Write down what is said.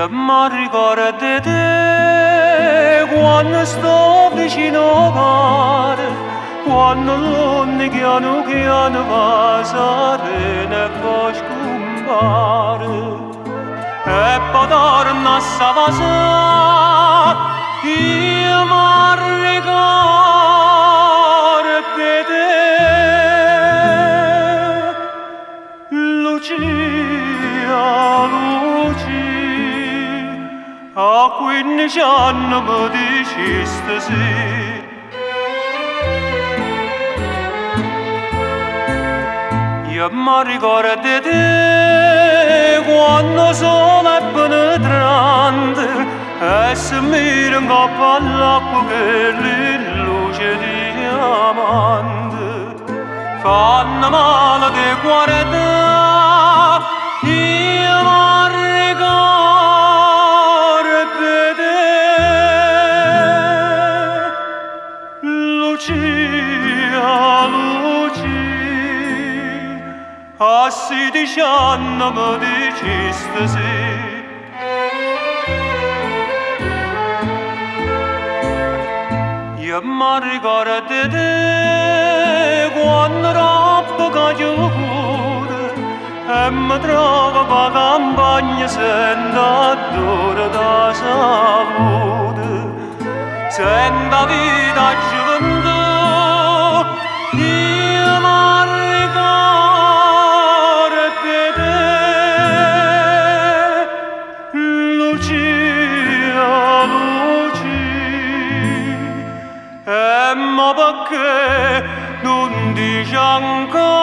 Io mi ricordo di te quando sto vicino al mare, quando l'onde piano piano va serena e poi scompare. E poi torna a Savasà, io mi ricordo di te. Lucia, a 15 anni mi dicesti sì. Io mi ricordo di te quando sole è penetrante e si mira in coppa all'acqua che è luce di diamante. Fanno male di guarda, io mi ricordo di te. Lucia, a 16 anni mi dicesti sì. Io mi ricordo di te quando troppo caduto e mi trovo per campagna senza odore da salute, senza vita gioventù. Io mi ricordo di te, Lucia, e ma perché non dici ancora?